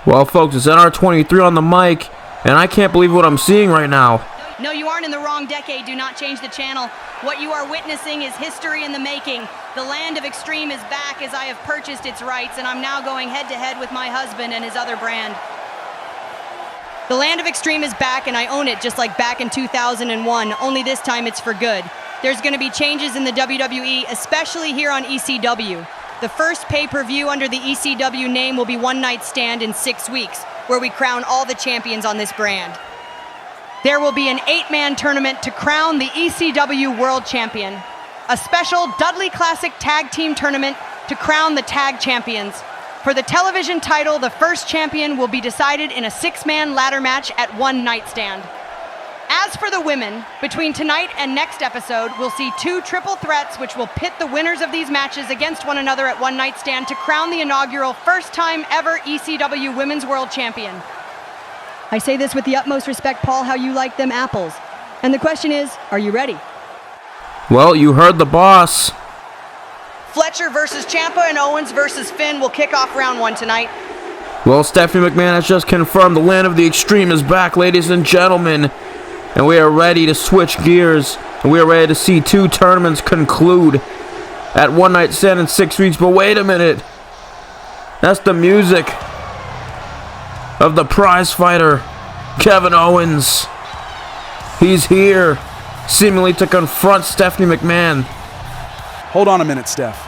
Well, folks, it's NR23 on the mic, and I can't believe what I'm seeing right now. No, you aren't in the wrong decade. Do not change the channel. What you are witnessing is history in the making. The Land of Extreme is back as I have purchased its rights, and I'm now going head-to-head with my husband and his other brand. The Land of Extreme is back, and I own it just like back in 2001, only this time it's for good. There's going to be changes in the WWE, especially here on ECW. The first pay-per-view under the ECW name will be One Night Stand in 6 weeks, where we crown all the champions on this brand. There will be an 8-man tournament to crown the ECW World Champion, a special Dudley Classic Tag Team tournament to crown the Tag Champions. For the television title, the first champion will be decided in a 6-man ladder match at One Night Stand. As for the women, between tonight and next episode, we'll see 2 triple threats which will pit the winners of these matches against one another at One Night Stand to crown the inaugural first-time ever ECW Women's World Champion. I say this with the utmost respect, Paul, how you like them apples. And the question is, are you ready? Well, you heard the boss. Fletcher versus Champa and Owens versus Finn will kick off round 1 tonight. Well, Stephanie McMahon has just confirmed the Land of the Extreme is back, ladies and gentlemen. And we are ready to switch gears. And we are ready to see 2 tournaments conclude at One Night Stand in 6 weeks. But wait a minute. That's the music of the prize fighter, Kevin Owens. He's here, seemingly to confront Stephanie McMahon. Hold on a minute, Steph.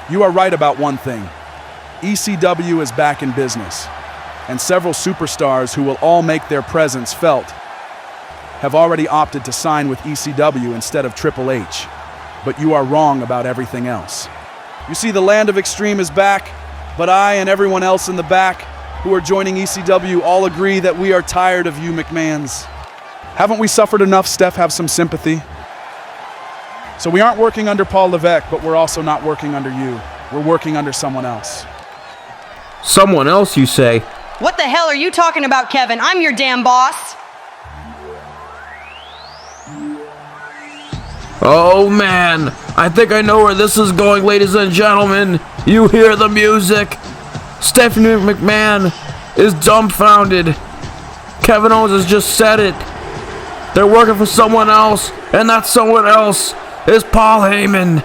You are right about one thing. ECW is back in business, and several superstars who will all make their presence felt have already opted to sign with ECW instead of Triple H. But you are wrong about everything else. You see, the Land of Extreme is back, but I and everyone else in the back who are joining ECW all agree that we are tired of you McMahons. Haven't we suffered enough, Steph? Have some sympathy. So we aren't working under Paul Levesque, but we're also not working under you. We're working under someone else. Someone else, you say? What the hell are you talking about, Kevin? I'm your damn boss. Oh man, I think I know where this is going, ladies and gentlemen. You hear the music. Stephanie McMahon is dumbfounded. Kevin Owens has just said it. They're working for someone else, and that someone else is Paul Heyman,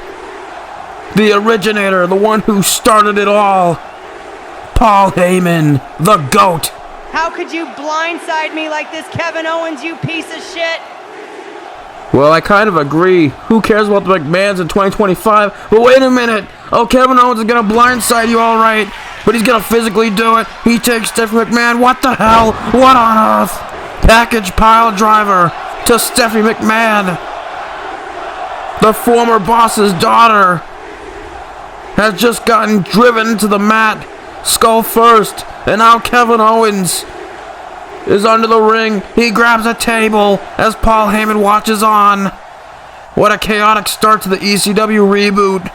the originator, the one who started it all. Paul Heyman, the GOAT. How could you blindside me like this, Kevin Owens, you piece of shit? Well, I kind of agree. Who cares about the McMahons in 2025? But wait a minute. Oh, Kevin Owens is going to blindside you, all right. But he's going to physically do it. He takes Stephanie McMahon. What the hell? What on earth? Package pile driver to Stephanie McMahon. The former boss's daughter has just gotten driven to the mat, skull first. And now Kevin Owens is under the ring. He grabs a table as Paul Heyman watches on. What a chaotic start to the ECW reboot.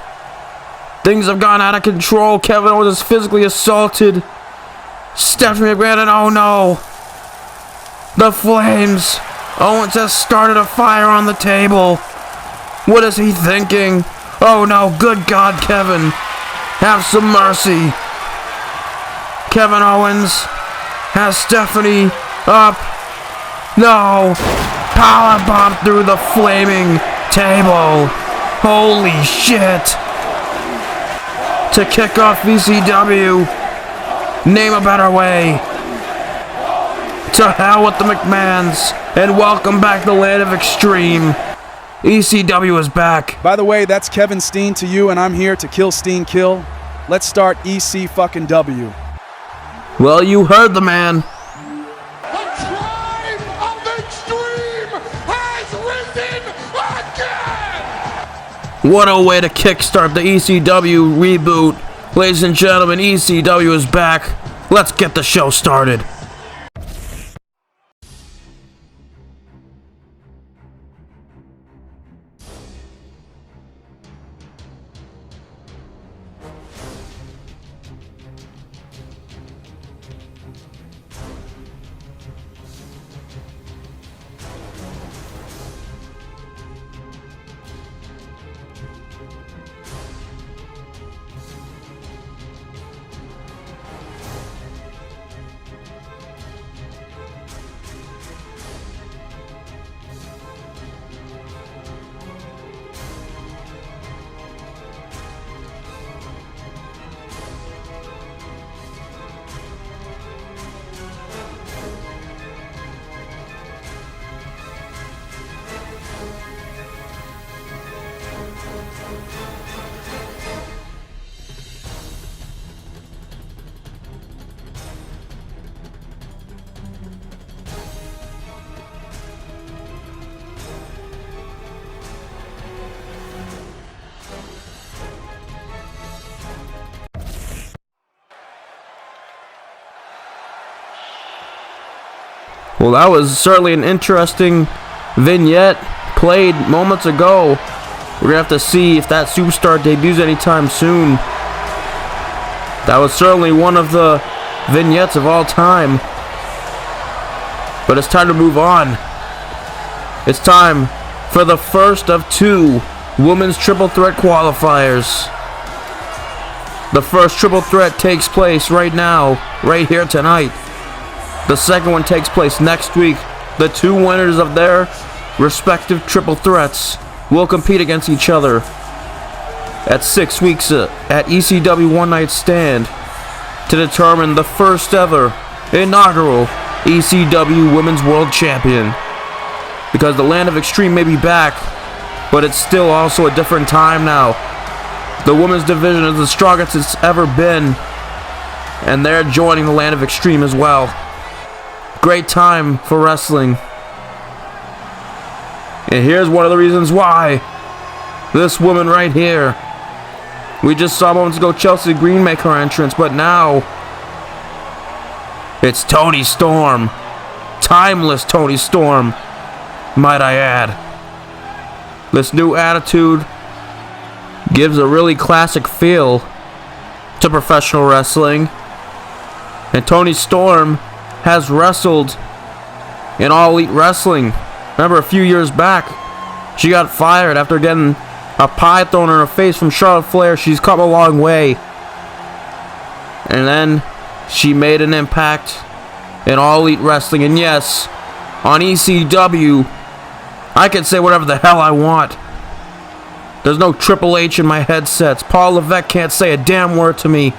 Things have gone out of control. Kevin Owens is physically assaulted. Stephanie McMahon, and oh no, the flames. Owens has started a fire on the table. What is he thinking? Oh no, good God, Kevin. Have some mercy. Kevin Owens has Stephanie up. No. Powerbomb through the flaming table. Holy shit. To kick off ECW. Name a better way. To hell with the McMahons. And welcome back to the land of extreme. ECW is back. By the way, that's Kevin Steen to you, and I'm here to kill Steen kill. Let's start EC-fucking-W. Well, you heard the man. The tribe of extreme has risen again! What a way to kickstart the ECW reboot. Ladies and gentlemen, ECW is back. Let's get the show started. Well, that was certainly an interesting vignette played moments ago. We're going to have to see if that superstar debuts anytime soon. That was certainly one of the vignettes of all time. But it's time to move on. It's time for the first of two women's triple threat qualifiers. The first triple threat takes place right now, right here tonight. The second one takes place next week. The two winners of their respective triple threats will compete against each other at 6 weeks at ECW One Night Stand to determine the first ever inaugural ECW Women's World Champion. Because the land of extreme may be back, but it's still also a different time now. The women's division is the strongest it's ever been, and they're joining the land of extreme as well. Great time for wrestling. And here's one of the reasons why. This woman right here. We just saw moments ago Chelsea Green make her entrance, but now it's Toni Storm. Timeless Toni Storm, might I add. This new attitude gives a really classic feel to professional wrestling. And Toni Storm has wrestled in All Elite Wrestling. Remember a few years back, she got fired after getting a pie thrown in her face from Charlotte Flair. She's come a long way. And then she made an impact in All Elite Wrestling. And yes, on ECW, I can say whatever the hell I want. There's no Triple H in my headsets. Paul Levesque can't say a damn word to me.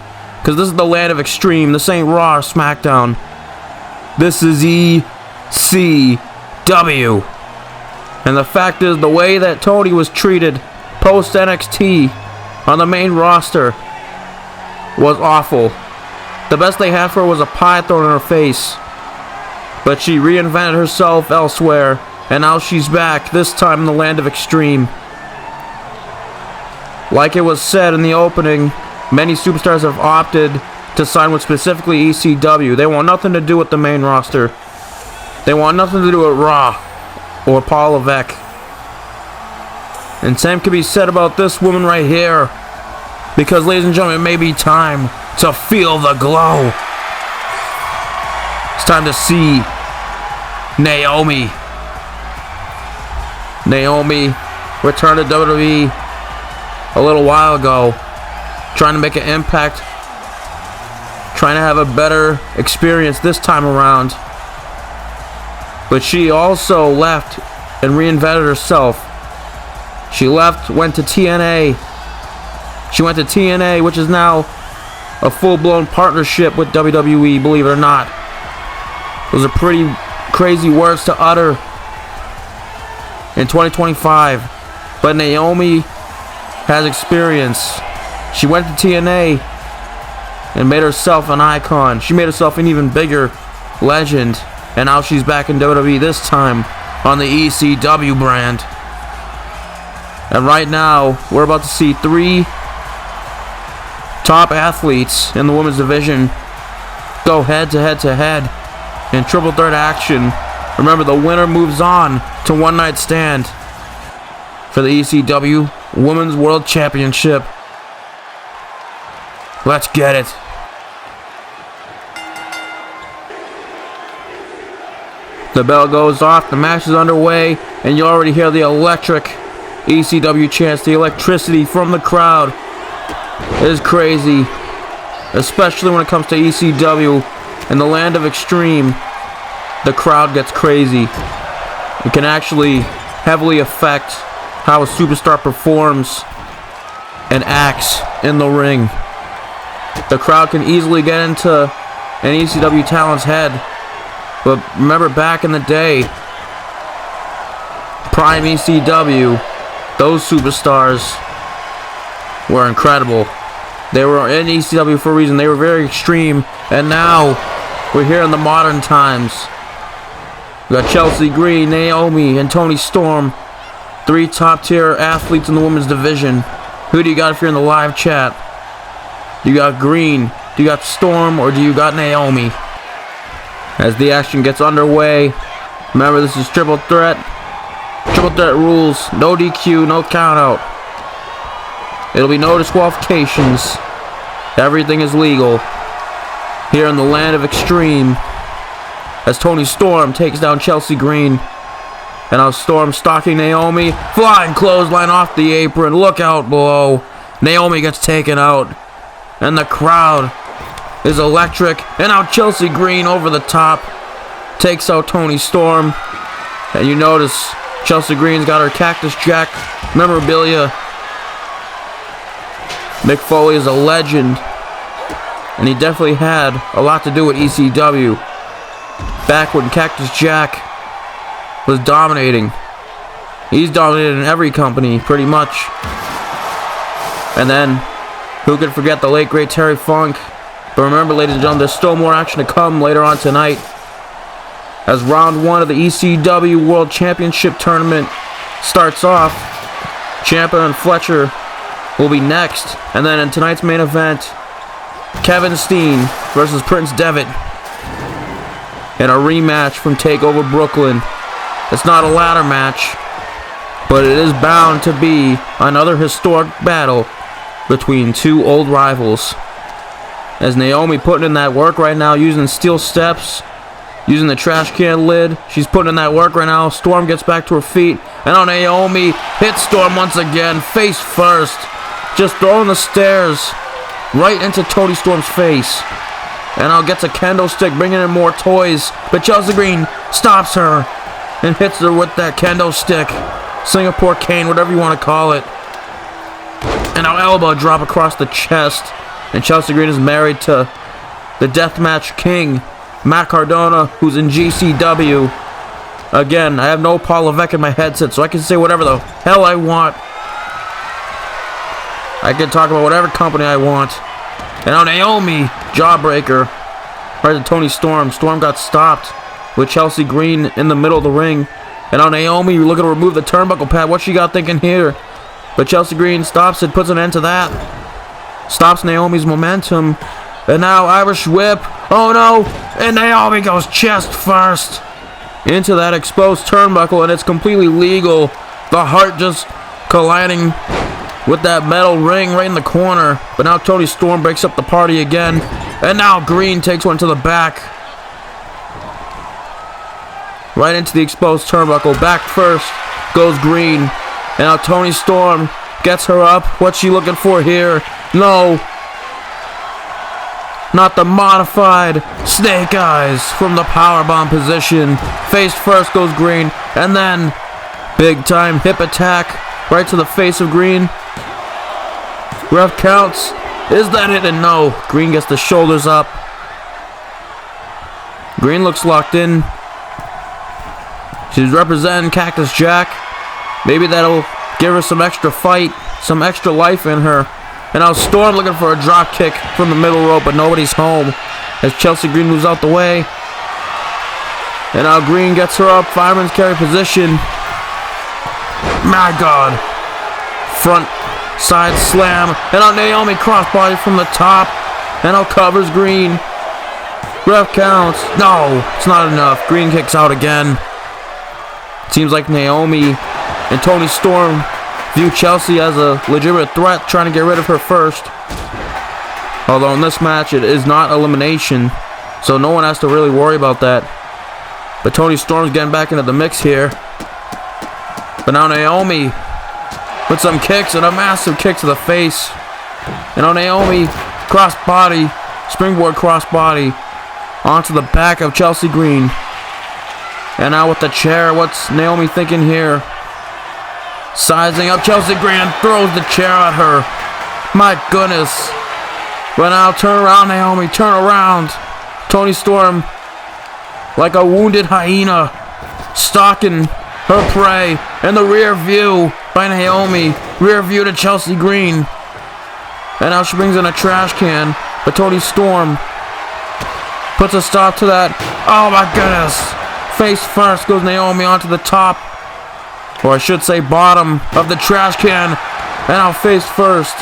Because this is the land of extreme. This ain't Raw or SmackDown. This is ECW. And the fact is, the way that Toni was treated post NXT on the main roster was awful. The best they had for her was a pie thrown in her face. But she reinvented herself elsewhere, and now she's back, this time in the land of extreme. Like it was said in the opening, many superstars have opted to sign with specifically ECW. They want nothing to do with the main roster. They want nothing to do with Raw or Paul Levesque. And same can be said about this woman right here. Because, ladies and gentlemen, it may be time to feel the glow. It's time to see Naomi. Naomi returned to WWE a little while ago, trying to make an impact, trying to have a better experience this time around. But she also left and reinvented herself. She left, went to TNA. She went to TNA, which is now a full-blown partnership with WWE, believe it or not. Those are pretty crazy words to utter in 2025. But Naomi has experience. She went to TNA and made herself an icon. She made herself an even bigger legend. And now she's back in WWE, this time on the ECW brand. And right now, we're about to see 3 top athletes in the women's division go head to head in triple threat action. Remember, the winner moves on to one night stand for the ECW Women's World Championship. Let's get it. The bell goes off, the match is underway, and you already hear the electric ECW chants, the electricity from the crowd. It is crazy, especially when it comes to ECW. In the land of extreme, the crowd gets crazy. It can actually heavily affect how a superstar performs and acts in the ring. The crowd can easily get into an ECW talent's head. But remember, back in the day, prime ECW, those superstars were incredible. They were in ECW for a reason. They were very extreme. And now, we're here in the modern times. We got Chelsea Green, Naomi, and Toni Storm. 3 top-tier athletes in the women's division. Who do you got if you're in the live chat? Do you got Green? Do you got Storm? Or do you got Naomi? As the action gets underway, remember, this is triple threat. Triple threat rules. No DQ, no countout. It'll be no disqualifications. Everything is legal here in the land of extreme. As Toni Storm takes down Chelsea Green. And now Storm stalking Naomi. Flying clothesline off the apron. Look out below. Naomi gets taken out. And the crowd is electric. And now Chelsea Green over the top takes out Toni Storm. And you notice Chelsea Green's got her Cactus Jack memorabilia. Mick Foley is a legend. And he definitely had a lot to do with ECW. Back when Cactus Jack was dominating. He's dominated in every company, pretty much. And then, who could forget the late great Terry Funk? But remember, ladies and gentlemen, there's still more action to come later on tonight. As round 1 of the ECW World Championship tournament starts off, Ciampa and Fletcher will be next. And then in tonight's main event, Kevin Steen versus Prince Devitt in a rematch from TakeOver Brooklyn. It's not a ladder match, but it is bound to be another historic battle between 2 old rivals. As Naomi putting in that work right now, using steel steps, using the trash can lid. She's putting in that work right now. Storm gets back to her feet. And now Naomi hits Storm once again, face first. Just throwing the stairs right into Toni Storm's face. And now gets a kendo stick, bringing in more toys. But Chelsea Green stops her and hits her with that kendo stick. Singapore cane, whatever you want to call it. And now elbow drop across the chest. And Chelsea Green is married to the Deathmatch King, Matt Cardona, who's in GCW. Again, I have no Paul Levesque in my headset, so I can say whatever the hell I want. I can talk about whatever company I want. And now Naomi, jawbreaker, right to Toni Storm. Storm got stopped with Chelsea Green in the middle of the ring. And now Naomi looking to remove the turnbuckle pad. What's she got thinking here? But Chelsea Green stops it, puts an end to that. Stops Naomi's momentum. And now Irish whip. Oh no! And Naomi goes chest first into that exposed turnbuckle, and it's completely legal. The heart just colliding with that metal ring right in the corner. But now Toni Storm breaks up the party again. And now Green takes one to the back. Right into the exposed turnbuckle. Back first goes Green. And now Toni Storm gets her up. What's she looking for here? No. Not the modified snake eyes from the powerbomb position. Face first goes Green. And then big time hip attack right to the face of Green. Ref counts. Is that it? And no. Green gets the shoulders up. Green looks locked in. She's representing Cactus Jack. Maybe that'll give her some extra fight, some extra life in her. And now Storm looking for a drop kick from the middle rope, but nobody's home as Chelsea Green moves out the way. And now Green gets her up, fireman's carry position. My God. Front side slam. And now Naomi crossbody from the top. And now covers Green. Ref counts. No, it's not enough. Green kicks out again. Seems like Naomi and Toni Storm view Chelsea as a legitimate threat, trying to get rid of her first. Although in this match it is not elimination, so no one has to really worry about that. But Toni Storm's getting back into the mix here. But now Naomi with some kicks and a massive kick to the face. And now Naomi crossbody, springboard crossbody onto the back of Chelsea Green. And now with the chair, what's Naomi thinking here? Sizing up Chelsea Green and throws the chair at her. My goodness. But now turn around, Naomi, turn around. Toni Storm, like a wounded hyena, stalking her prey. And the rear view by Naomi. Rear view to Chelsea Green. And now she brings in a trash can. But Toni Storm puts a stop to that. Oh my goodness. Face first goes Naomi onto the top, or I should say bottom of the trash can. And now face first.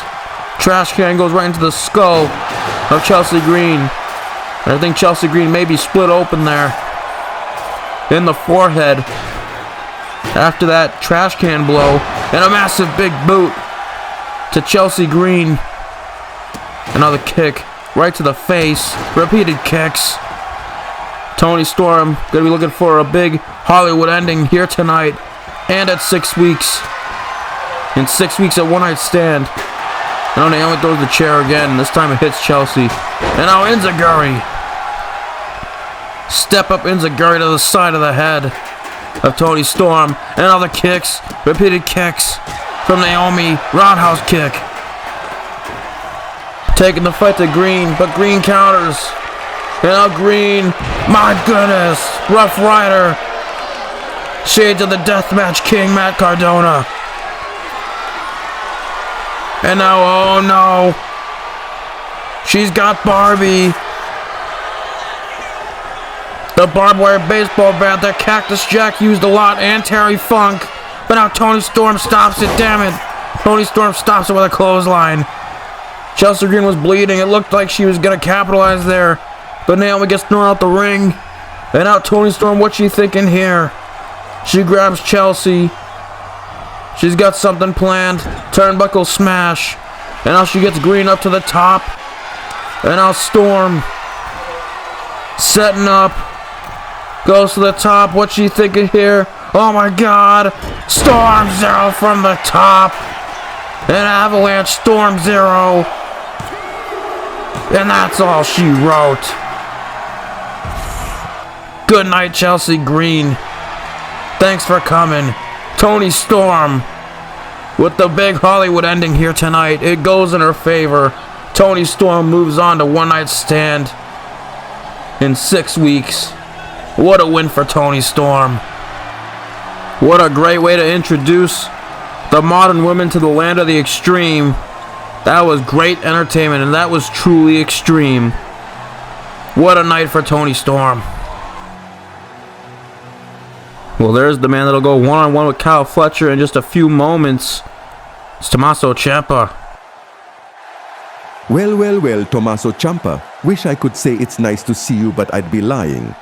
Trash can goes right into the skull of Chelsea Green. And I think Chelsea Green may be split open there in the forehead after that trash can blow. And a massive big boot to Chelsea Green. Another kick right to the face. Repeated kicks. Toni Storm gonna be looking for a big Hollywood ending here tonight and at 6 weeks. In 6 weeks at One Night Stand. Now Naomi throws the chair again. This time it hits Chelsea. And now Enziguri. Step up Enziguri to the side of the head of Toni Storm. And now the kicks. Repeated kicks from Naomi. Roundhouse kick. Taking the fight to Green, but Green counters. And now Green, my goodness, Rough Rider. Shades of the Deathmatch King, Matt Cardona. And now, oh no. She's got Barbie. The barbed wire baseball bat that Cactus Jack used a lot, and Terry Funk. But now Toni Storm stops it, damn it. Toni Storm stops it with a clothesline. Chelsea Green was bleeding. It looked like she was going to capitalize there. But Naomi gets thrown out the ring. And now Toni Storm, what's she thinking here? She grabs Chelsea. She's got something planned. Turnbuckle smash. And now she gets Green up to the top. And now Storm setting up. Goes to the top. What's she thinking here? Oh my God. Storm Zero from the top. And Avalanche Storm Zero. And that's all she wrote. Good night, Chelsea Green. Thanks for coming. Toni Storm with the big Hollywood ending here tonight. It goes in her favor. Toni Storm moves on to one night stand in 6 weeks. What a win for Toni Storm. What a great way to introduce the modern women to the land of the extreme. That was great entertainment, and that was truly extreme. What a night for Toni Storm. Well, there's the man that'll go one-on-one with Kyle Fletcher in just a few moments. It's Tommaso Ciampa. Well, well, well, Tommaso Ciampa. Wish I could say it's nice to see you, but I'd be lying.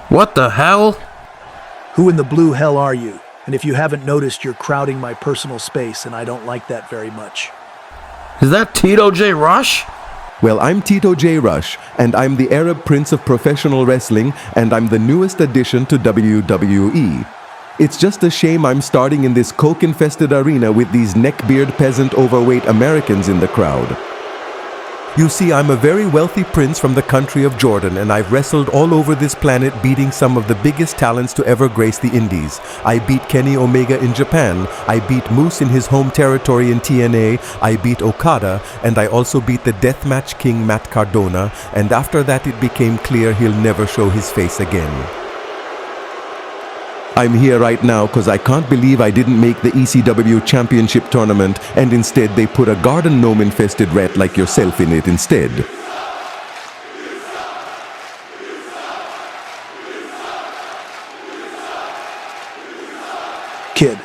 What the hell? Who in the blue hell are you? And if you haven't noticed, you're crowding my personal space, and I don't like that very much. Is that Tito J. Rush? Well, I'm Tito J. Rush, and I'm the Arab Prince of Professional Wrestling, and I'm the newest addition to WWE. It's just a shame I'm starting in this coke-infested arena with these neckbeard peasant overweight Americans in the crowd. You see, I'm a very wealthy prince from the country of Jordan, and I've wrestled all over this planet, beating some of the biggest talents to ever grace the indies. I beat Kenny Omega in Japan, I beat Moose in his home territory in TNA, I beat Okada, and I also beat the Deathmatch King Matt Cardona, and after that it became clear he'll never show his face again. I'm here right now because I can't believe I didn't make the ECW Championship tournament, and instead they put a garden gnome-infested rat like yourself in it instead. Kid,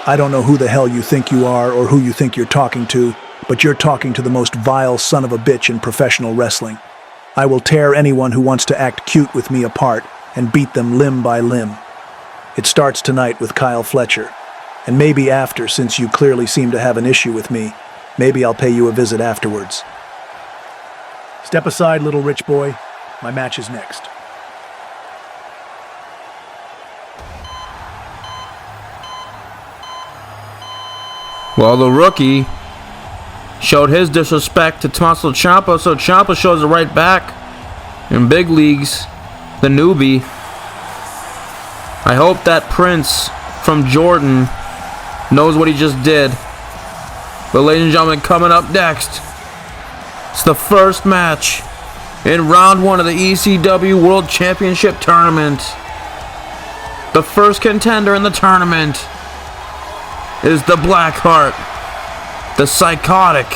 I don't know who the hell you think you are or who you think you're talking to, but you're talking to the most vile son of a bitch in professional wrestling. I will tear anyone who wants to act cute with me apart and beat them limb by limb. It starts tonight with Kyle Fletcher, and maybe after, since you clearly seem to have an issue with me, maybe I'll pay you a visit afterwards. Step aside, little rich boy. My match is next. Well, the rookie showed his disrespect to Tommaso Ciampa, so Ciampa shows it right back in big leagues, the newbie. I hope that Prince from Jordan knows what he just did. But ladies and gentlemen, coming up next, it's the first match in round 1 of the ECW World Championship tournament. The first contender in the tournament is the Blackheart, the psychotic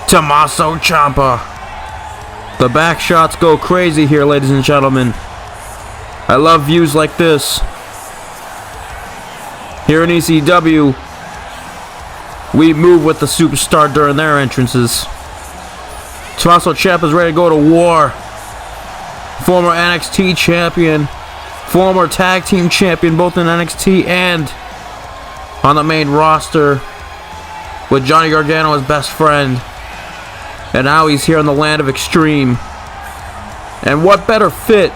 Tommaso Ciampa. The back shots go crazy here, ladies and gentlemen. I love views like this. Here in ECW, we move with the superstar during their entrances. Tommaso Ciampa is ready to go to war. Former NXT champion, former tag team champion, both in NXT and on the main roster, with Johnny Gargano as best friend. And now he's here in the land of extreme. And what better fit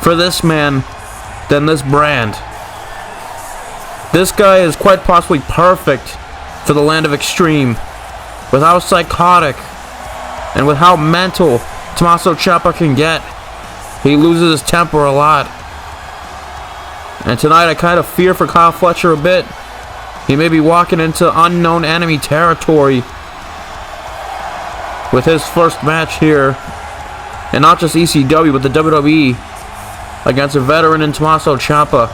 for this man than this brand? This guy is quite possibly perfect for the land of extreme. With how psychotic and with how mental Tommaso Ciampa can get, he loses his temper a lot. And tonight I kind of fear for Kyle Fletcher a bit. He may be walking into unknown enemy territory with his first match here, and not just ECW but the WWE, against a veteran in Tommaso Ciampa.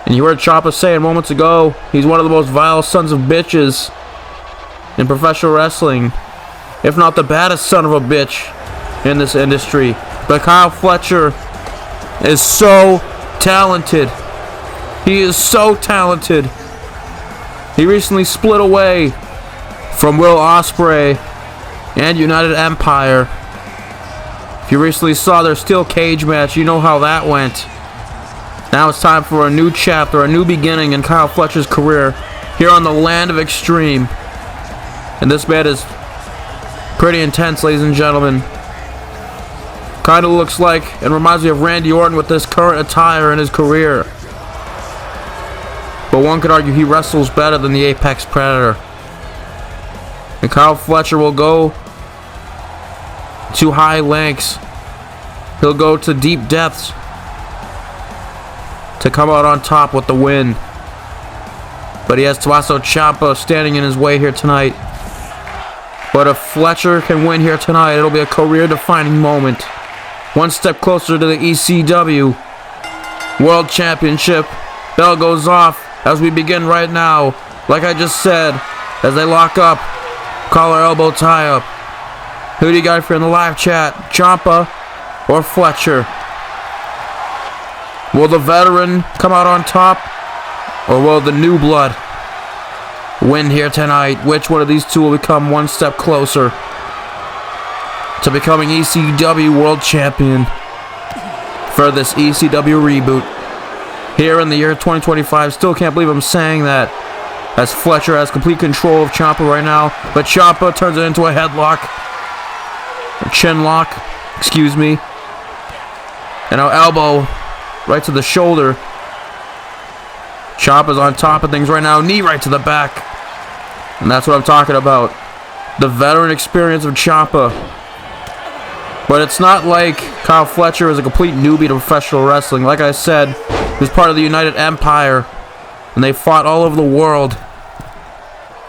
And you heard Ciampa saying moments ago, he's one of the most vile sons of bitches in professional wrestling, if not the baddest son of a bitch in this industry. But Kyle Fletcher is so talented. He is so talented. He recently split away from Will Ospreay and United Empire. If you recently saw their steel cage match, you know how that went. Now it's time for a new chapter, a new beginning in Kyle Fletcher's career here on the land of extreme. And this man is pretty intense, ladies and gentlemen. Kind of looks like and reminds me of Randy Orton with this current attire in his career. But one could argue he wrestles better than the Apex Predator. And Kyle Fletcher will go to high lengths. He'll go to deep depths to come out on top with the win. But he has Tommaso Ciampa standing in his way here tonight. But if Fletcher can win here tonight, it'll be a career-defining moment. One step closer to the ECW World Championship. Bell goes off as we begin right now. Like I just said, as they lock up, collar elbow tie up. Who do you got for in the live chat? Ciampa or Fletcher? Will the veteran come out on top, or will the new blood win here tonight? Which one of these two will become one step closer to becoming ECW World Champion for this ECW Reboot here in the year 2025? Still can't believe I'm saying that, as Fletcher has complete control of Ciampa right now, but Ciampa turns it into a headlock, a chin lock, excuse me, and our elbow right to the shoulder. Ciampa's on top of things right now, knee right to the back, and that's what I'm talking about, the veteran experience of Ciampa. But it's not like Kyle Fletcher is a complete newbie to professional wrestling. Like I said, he's part of the United Empire, and they fought all over the world.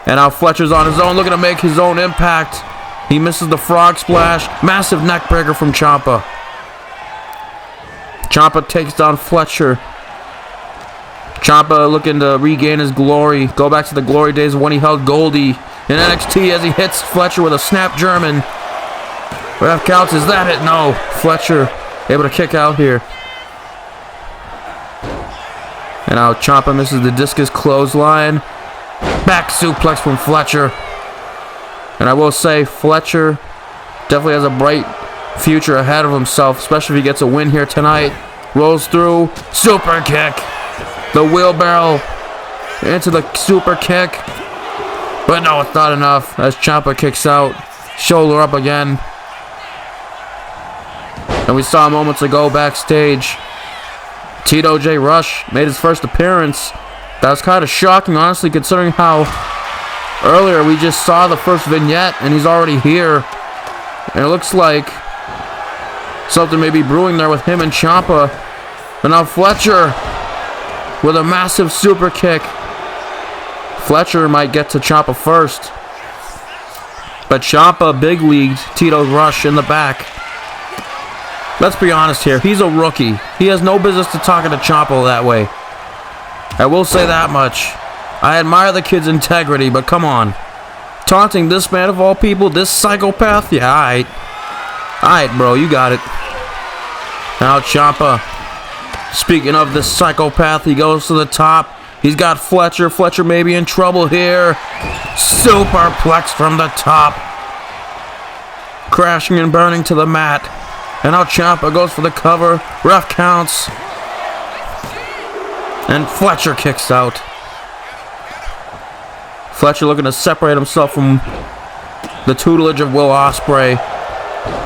And now Fletcher's on his own, looking to make his own impact. He misses the frog splash. Massive neck breaker from Ciampa. Ciampa takes down Fletcher. Ciampa looking to regain his glory. Go back to the glory days when he held Goldie in NXT as he hits Fletcher with a snap German. Ref counts. Is that it? No. Fletcher able to kick out here. And now Ciampa misses the discus clothesline. Back suplex from Fletcher. And I will say, Fletcher definitely has a bright future ahead of himself, especially if he gets a win here tonight. Rolls through. Super kick. The wheelbarrow into the super kick. But no, it's not enough as Ciampa kicks out. Shoulder up again. And we saw moments ago backstage, Tito J. Rush made his first appearance. That was kind of shocking, honestly, considering how earlier we just saw the first vignette and he's already here. And it looks like something may be brewing there with him and Ciampa. And now Fletcher with a massive super kick. Fletcher might get to Ciampa first. But Ciampa big leagued Tito Rush in the back. Let's be honest here, he's a rookie. He has no business to talking to Ciampa that way. I will say that much. I admire the kid's integrity, but come on. Taunting this man of all people, this psychopath? Yeah, alright. Alright, bro, you got it. Now Ciampa, speaking of this psychopath, he goes to the top. He's got Fletcher. Fletcher may be in trouble here. Superplex from the top. Crashing and burning to the mat. And now Ciampa goes for the cover. Ref counts. And Fletcher kicks out. Fletcher looking to separate himself from the tutelage of Will Ospreay.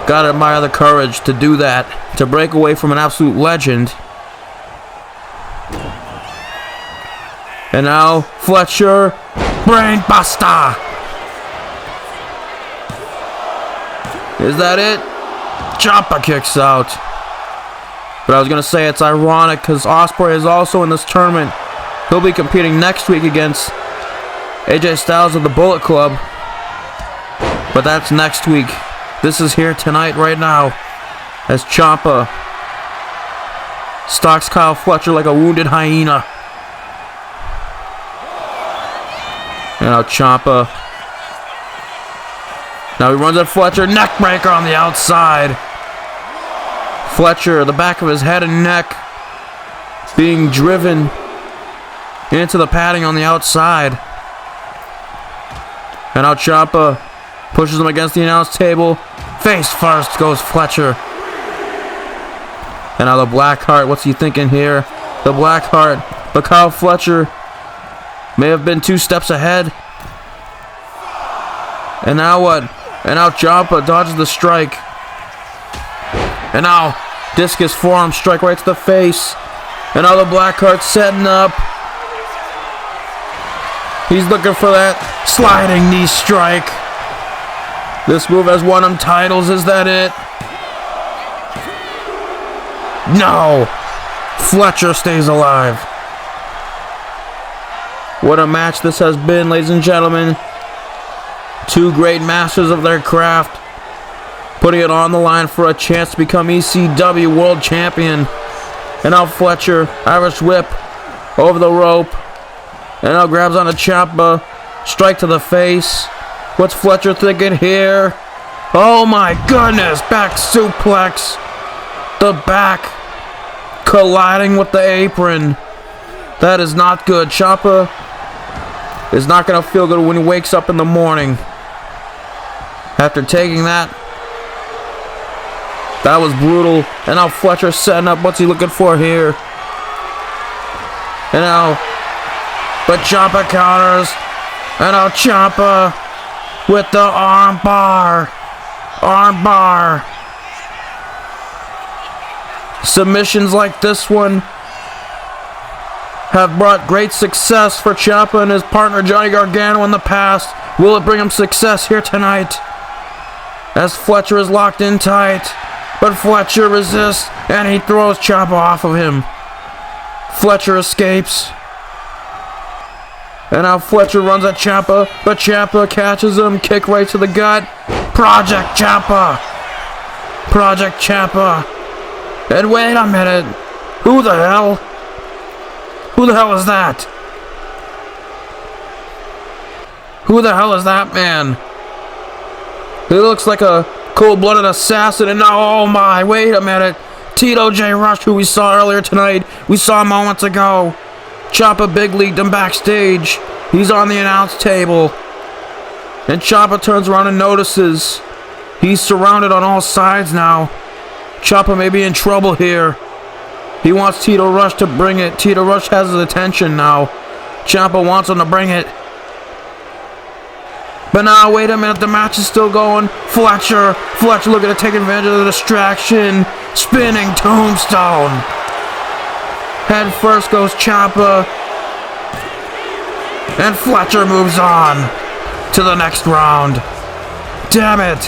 Gotta admire the courage to do that. To break away from an absolute legend. And now Fletcher. Brainbuster. Is that it? Ciampa kicks out. But I was going to say it's ironic because Ospreay is also in this tournament. He'll be competing next week against AJ Styles of the Bullet Club. But that's next week. This is here tonight right now as Ciampa stalks Kyle Fletcher like a wounded hyena. And now Ciampa. Now he runs at Fletcher. Neckbreaker on the outside. Fletcher, the back of his head and neck being driven into the padding on the outside. And now Ciampa pushes him against the announce table. Face first goes Fletcher. And now the Blackheart, what's he thinking here? The Blackheart, but Kyle Fletcher may have been 2 steps ahead. And now what? And now Ciampa dodges the strike. And now discus forearm strike right to the face. And now the Blackheart setting up. He's looking for that sliding knee strike. This move has won him titles. Is that it? No. Fletcher stays alive. What a match this has been, ladies and gentlemen. Two great masters of their craft, putting it on the line for a chance to become ECW World Champion. And now Fletcher, Irish whip, over the rope. And now grabs on a Ciampa, strike to the face. What's Fletcher thinking here? Oh my goodness, back suplex. The back colliding with the apron. That is not good. Ciampa is not going to feel good when he wakes up in the morning. After taking that was brutal. And now Fletcher setting up. What's he looking for here? And now, but Ciampa counters. And now Ciampa with the arm bar. Arm bar. Submissions like this one have brought great success for Ciampa and his partner Johnny Gargano in the past. Will it bring him success here tonight? As Fletcher is locked in tight, but Fletcher resists and he throws Ciampa off of him. Fletcher escapes. And now Fletcher runs at Ciampa, but Ciampa catches him, kick right to the gut. Project Ciampa. Project Ciampa. And wait a minute. Who the hell? Who the hell is that? Who the hell is that man? He looks like a cold-blooded assassin. And now, oh my, wait a minute. Tito J. Rush, who we saw earlier tonight. We saw moments ago. Ciampa big leagued him backstage. He's on the announce table. And Ciampa turns around and notices he's surrounded on all sides now. Ciampa may be in trouble here. He wants Tito Rush to bring it. Tito Rush has his attention now. Ciampa wants him to bring it. But now, wait a minute, the match is still going. Fletcher looking to take advantage of the distraction. Spinning tombstone. Head first goes Ciampa. And Fletcher moves on to the next round. Damn it.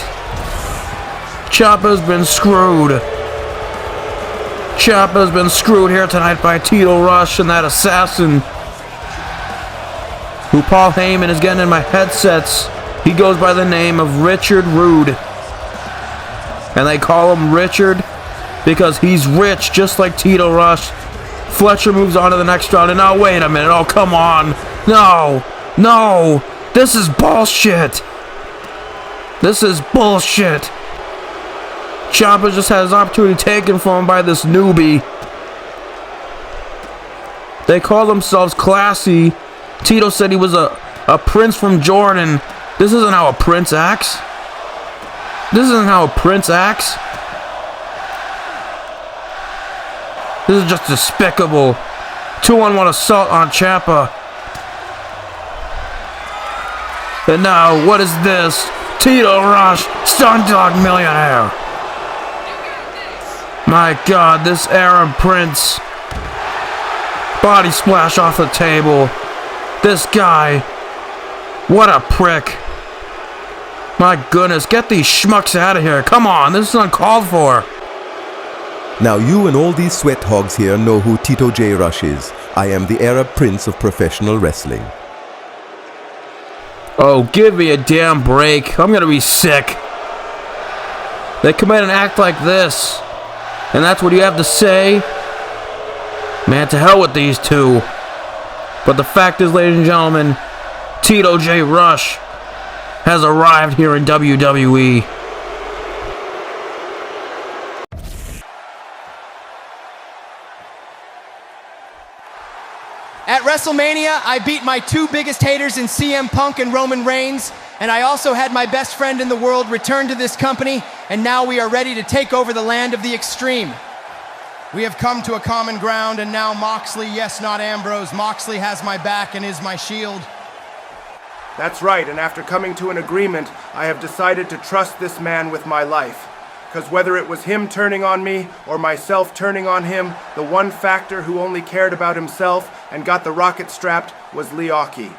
Ciampa's been screwed. Ciampa's been screwed here tonight by Tito Rush and that assassin who Paul Heyman is getting in my headsets. He goes by the name of Richard Rude. And they call him Richard because he's rich just like Tito Rush. Fletcher moves on to the next round. And now wait a minute. Oh, come on. No. This is bullshit. This is bullshit. Ciampa just had his opportunity taken from him by this newbie. They call themselves classy. Tito said he was a prince from Jordan. This isn't how a prince acts. This isn't how a prince acts. This is just despicable. 2-on-1 assault on Ciampa. And now, what is this? Tito Rush, Stun Dog Millionaire. My God, this Arab prince. Body splash off the table. This guy. What a prick. My goodness, get these schmucks out of here. Come on, this is uncalled for. Now you and all these sweat hogs here know who Tito J. Rush is. I am the Arab Prince of professional wrestling. Oh, give me a damn break. I'm gonna be sick. They come in and act like this. And that's what you have to say? Man, to hell with these two. But the fact is, ladies and gentlemen, Tito J. Rush has arrived here in WWE. At WrestleMania, I beat my two biggest haters in CM Punk and Roman Reigns, and I also had my best friend in the world return to this company, and now we are ready to take over the land of the extreme. We have come to a common ground, and now Moxley, yes, not Ambrose, Moxley has my back and is my shield. That's right, and after coming to an agreement, I have decided to trust this man with my life. Because whether it was him turning on me or myself turning on him, the one factor who only cared about himself and got the rocket strapped was Leoki.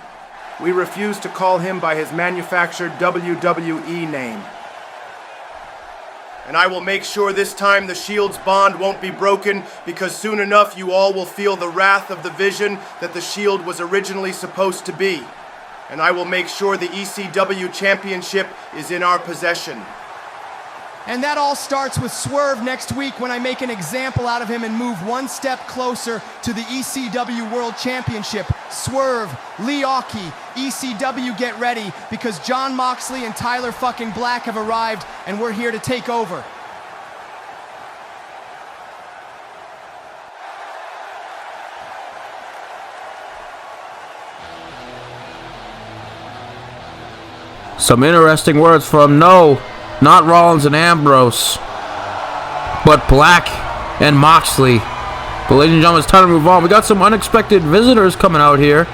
We refused to call him by his manufactured WWE name. And I will make sure this time the Shield's bond won't be broken, because soon enough you all will feel the wrath of the vision that the Shield was originally supposed to be. And I will make sure the ECW Championship is in our possession. And that all starts with Swerve next week when I make an example out of him and move one step closer to the ECW World Championship. Swerve, Lee Oki, ECW get ready, because Jon Moxley and Tyler fucking Black have arrived and we're here to take over. Some interesting words from not Rollins and Ambrose, but Black and Moxley. But ladies and gentlemen, it's time to move on. We got some unexpected visitors coming out here.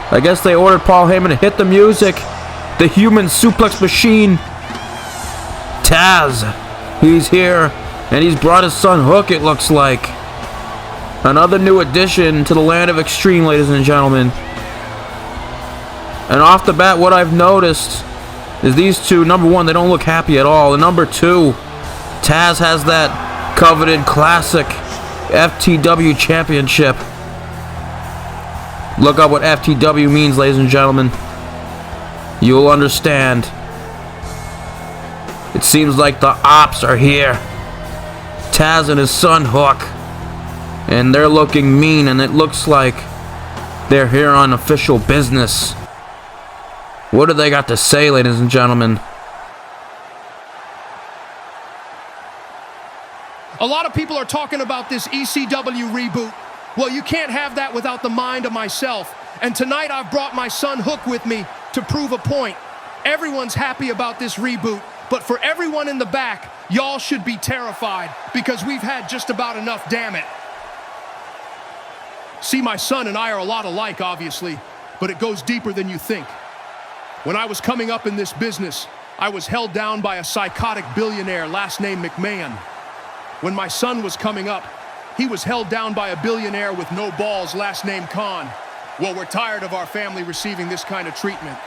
I guess they ordered Paul Heyman to hit the music. The human suplex machine, Taz. He's here, and he's brought his son Hook, it looks like. Another new addition to the land of extreme, ladies and gentlemen. And off the bat, what I've noticed is these two, number one, they don't look happy at all. And number two, Taz has that coveted classic FTW championship. Look up what FTW means, ladies and gentlemen. You'll understand. It seems like the ops are here. Taz and his son Hook. And they're looking mean, and it looks like they're here on official business. What do they got to say, ladies and gentlemen? A lot of people are talking about this ECW reboot. Well, you can't have that without the mind of myself. And tonight I've brought my son Hook with me to prove a point. Everyone's happy about this reboot, but for everyone in the back, y'all should be terrified, because we've had just about enough, damn it. See, my son and I are a lot alike, obviously, but it goes deeper than you think. When I was coming up in this business, I was held down by a psychotic billionaire, last name McMahon. When my son was coming up, he was held down by a billionaire with no balls, last name Khan. Well, we're tired of our family receiving this kind of treatment.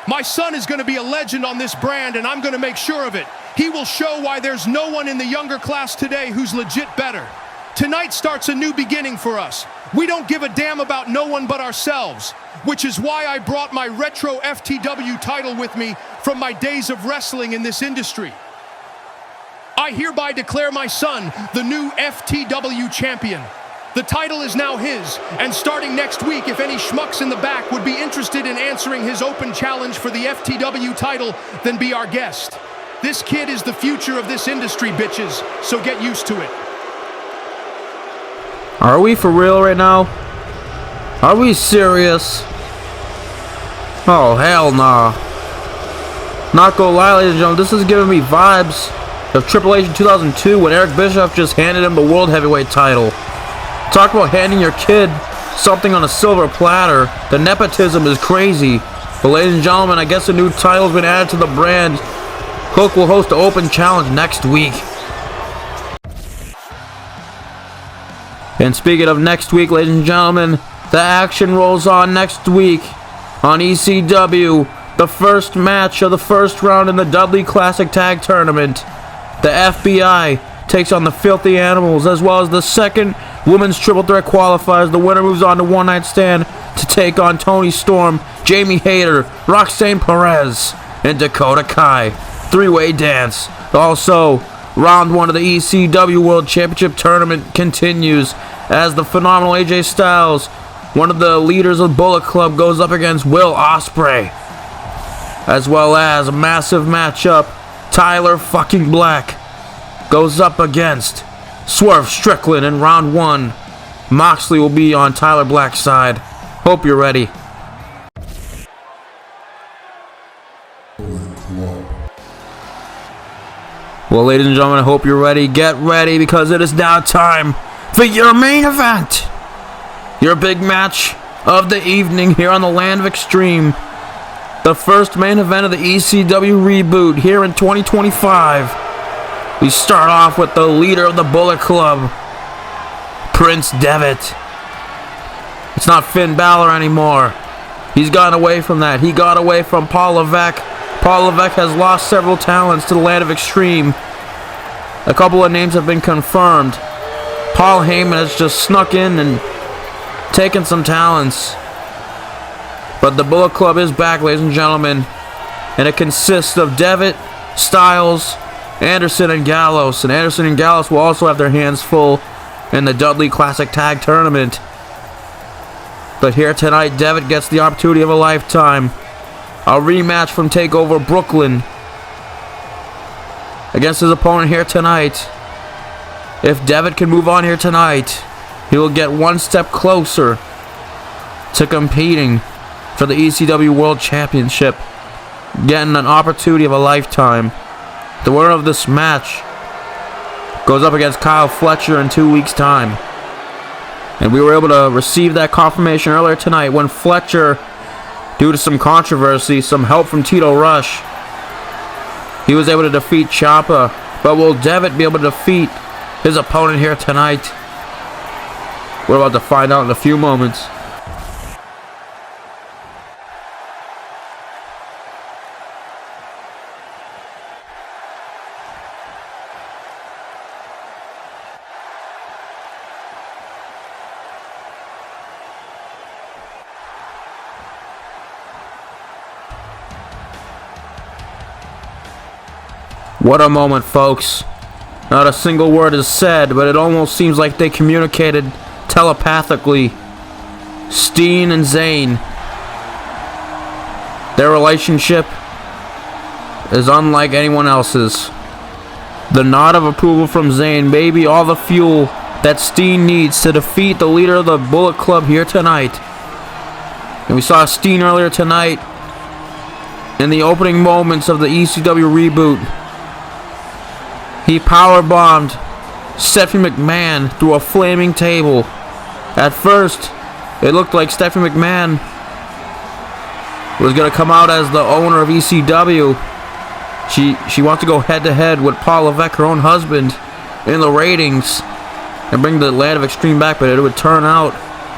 My son is going to be a legend on this brand, and I'm going to make sure of it. He will show why there's no one in the younger class today who's legit better. Tonight starts a new beginning for us. We don't give a damn about no one but ourselves, which is why I brought my retro FTW title with me from my days of wrestling in this industry. I hereby declare my son the new FTW champion. The title is now his, and starting next week, if any schmucks in the back would be interested in answering his open challenge for the FTW title, then be our guest. This kid is the future of this industry, bitches, so get used to it. Are we for real right now? Are we serious? Oh, hell nah. Not gonna lie, ladies and gentlemen, this is giving me vibes of Triple H in 2002 when Eric Bischoff just handed him the World Heavyweight title. Talk about handing your kid something on a silver platter. The nepotism is crazy. But ladies and gentlemen, I guess a new title's been added to the brand. Hook will host the Open Challenge next week. And speaking of next week, ladies and gentlemen, the action rolls on next week on ECW. The first match of the first round in the Dudley Classic Tag Tournament. The FBI takes on the Filthy Animals, as well as the second Women's Triple Threat Qualifiers. The winner moves on to One Night Stand to take on Toni Storm, Jamie Hayter, Roxanne Perez, and Dakota Kai. Three-way dance. Also, round one of the ECW World Championship Tournament continues as the phenomenal AJ Styles, one of the leaders of Bullet Club, goes up against Will Ospreay. As well as a massive matchup, Tyler fucking Black goes up against Swerve Strickland in round one. Moxley will be on Tyler Black's side. Hope you're ready. Well, ladies and gentlemen, I hope you're ready. Get ready, because it is now time for your main event. Your big match of the evening here on the Land of Extreme. The first main event of the ECW Reboot here in 2025. We start off with the leader of the Bullet Club, Prince Devitt. It's not Finn Balor anymore. He's gotten away from that. He got away from Paul Levesque. Paul Levesque has lost several talents to the land of Extreme. A couple of names have been confirmed. Paul Heyman has just snuck in and taken some talents. But the Bullet Club is back, ladies and gentlemen. And it consists of Devitt, Styles, Anderson, and Gallows. And Anderson and Gallows will also have their hands full in the Dudley Classic Tag Tournament. But here tonight, Devitt gets the opportunity of a lifetime. A rematch from TakeOver Brooklyn against his opponent here tonight. If Devitt can move on here tonight, he will get one step closer to competing for the ECW World Championship, getting an opportunity of a lifetime. The winner of this match goes up against Kyle Fletcher in 2 weeks' time. And we were able to receive that confirmation earlier tonight when Fletcher, due to some controversy, some help from Tito Rush, he was able to defeat Ciampa. But will Devitt be able to defeat his opponent here tonight? We're about to find out in a few moments. What a moment, folks. Not a single word is said, but it almost seems like they communicated telepathically. Steen and Zayn. Their relationship is unlike anyone else's. The nod of approval from Zayn may be all the fuel that Steen needs to defeat the leader of the Bullet Club here tonight. And we saw Steen earlier tonight in the opening moments of the ECW Reboot. He powerbombed Stephanie McMahon through a flaming table. At first, it looked like Stephanie McMahon was going to come out as the owner of ECW. She wants to go head-to-head with Paul Levesque, her own husband, in the ratings and bring the land of Extreme back, but it would turn out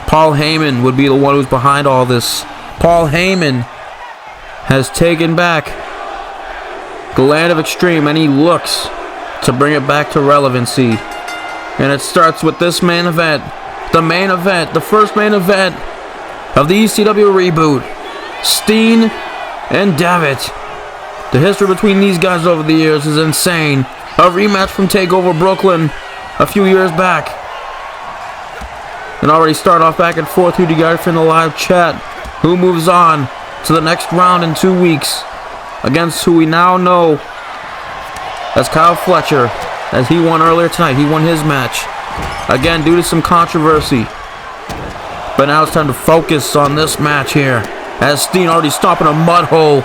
Paul Heyman would be the one who's behind all this. Paul Heyman has taken back the land of Extreme, and he looks to bring it back to relevancy. And it starts with this main event. The main event, the first main event of the ECW Reboot. Steen and Devitt. The history between these guys over the years is insane. A rematch from TakeOver Brooklyn a few years back. And already start off back and forth. Who do you guys in the live chat? Who moves on to the next round in 2 weeks against who we now know as Kyle Fletcher, as he won earlier tonight. He won his match. Again, due to some controversy. But now it's time to focus on this match here. As Steen already stomping a mud hole.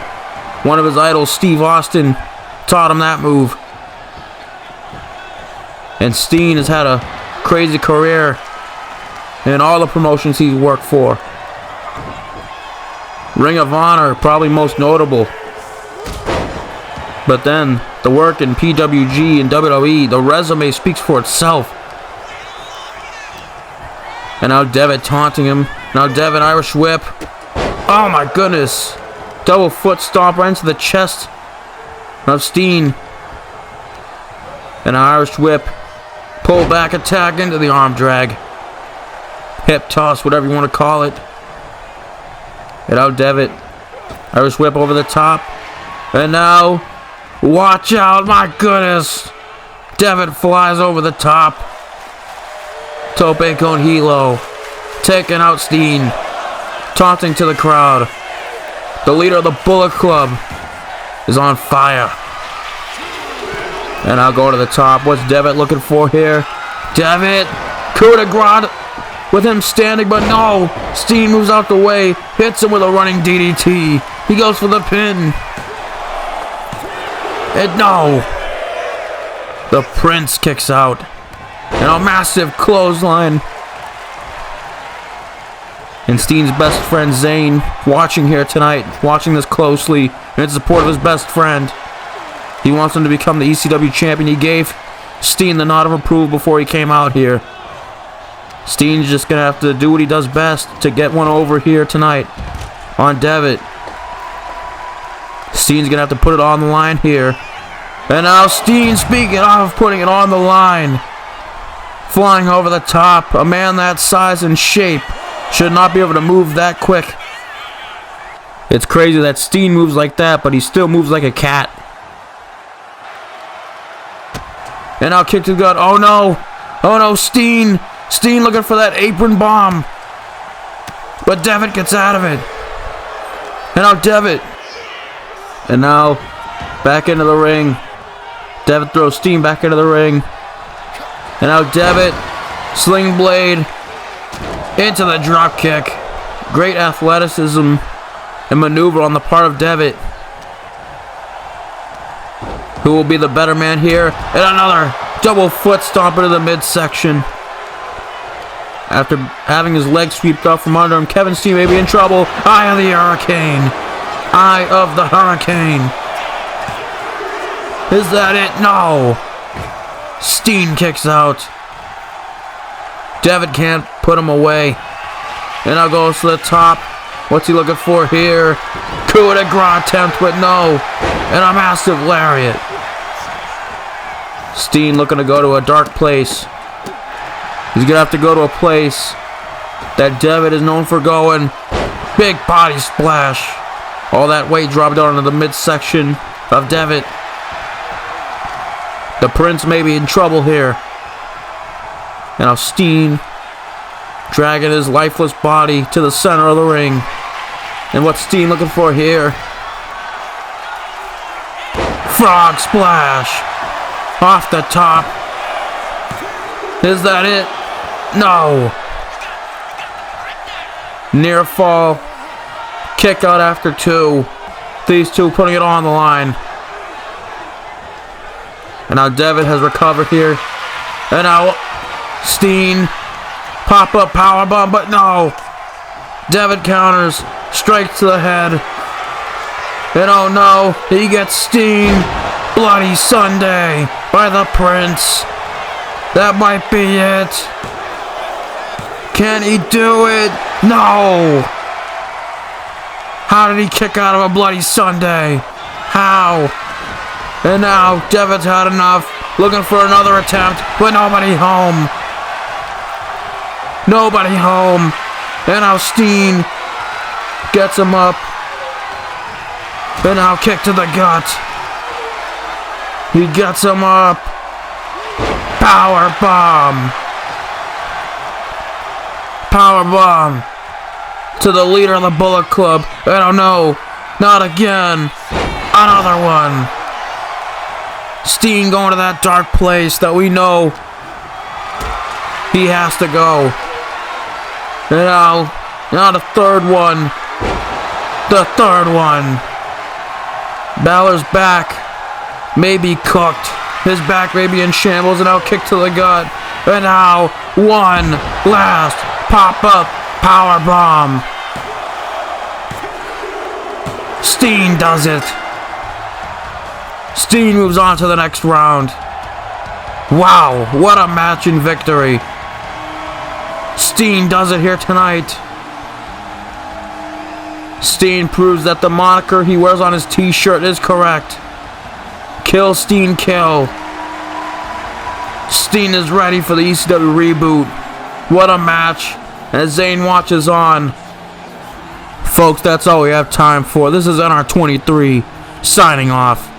One of his idols, Steve Austin, taught him that move. And Steen has had a crazy career in all the promotions he's worked for. Ring of Honor, probably most notable. But then, the work in PWG and WWE, the resume speaks for itself. And now Devitt taunting him. Now Devitt, Irish whip. Oh my goodness. Double foot stomp right into the chest of Steen. An Irish whip. Pull back attack into the arm drag. Hip toss, whatever you want to call it. And now Devitt. Irish whip over the top. And now, watch out, my goodness. Devitt flies over the top. Tope con hilo. Taking out Steen. Taunting to the crowd. The leader of the Bullet Club is on fire. And I'll go to the top. What's Devitt looking for here? Devitt. Coup de grace with him standing, but no. Steen moves out the way. Hits him with a running DDT. He goes for the pin. And no. The Prince kicks out. And a massive clothesline. And Steen's best friend Zayn watching here tonight, watching this closely in support of his best friend. He wants him to become the ECW champion. He gave Steen the nod of approval before he came out here. Steen's just going to have to do what he does best to get one over here tonight on Devitt. Steen's gonna have to put it on the line here. And now Steen, speaking of putting it on the line, flying over the top. A man that size and shape should not be able to move that quick. It's crazy that Steen moves like that, but he still moves like a cat. And now kick to the gut. Oh no! Oh no, Steen! Steen looking for that apron bomb. But Devit gets out of it. And now Devit. And now back into the ring. Devit throws Steen back into the ring. And now Devit, sling blade into the drop kick. Great athleticism and maneuver on the part of Devit. Who will be the better man here? And another double foot stomp into the midsection. After having his leg swept up from under him, Kevin Steen may be in trouble. Eye of the Hurricane. Eye of the Hurricane. Is that it? No. Steen kicks out. Devit can't put him away. And now goes to the top. What's he looking for here? Coup de grace attempt, but no. And a massive lariat. Steen looking to go to a dark place. He's going to have to go to a place that Devit is known for going. Big body splash. All that weight dropped down into the midsection of Devit. The Prince may be in trouble here. And now Steen dragging his lifeless body to the center of the ring. And what's Steen looking for here? Frog splash. Off the top. Is that it? No. Near fall. Kick out after two. These two putting it on the line. And now Devit has recovered here. And now Steen. Pop-up powerbomb, but no. Devit counters. Straight to the head. And oh no, he gets Steen. Bloody Sunday by the Prince. That might be it. Can he do it? No. How did he kick out of a Bloody Sunday? How? And now Devit's had enough. Looking for another attempt, but nobody home. Nobody home. And now Steen gets him up. And now kick to the gut. He gets him up. Power bomb. Power bomb to the leader of the Bullet Club. I don't know. Not again. Another one. Steen going to that dark place that we know he has to go. And now the third one. The third one. Balor's back may be cooked. His back may be in shambles, and now kick to the gut. And now one last pop-up power bomb. Steen does it. Steen moves on to the next round. Wow, what a match and victory. Steen does it here tonight. Steen proves that the moniker he wears on his t-shirt is correct. Kill Steen, kill. Steen is ready for the ECW Reboot. What a match. As Zane watches on. Folks, that's all we have time for. This is NR23 signing off.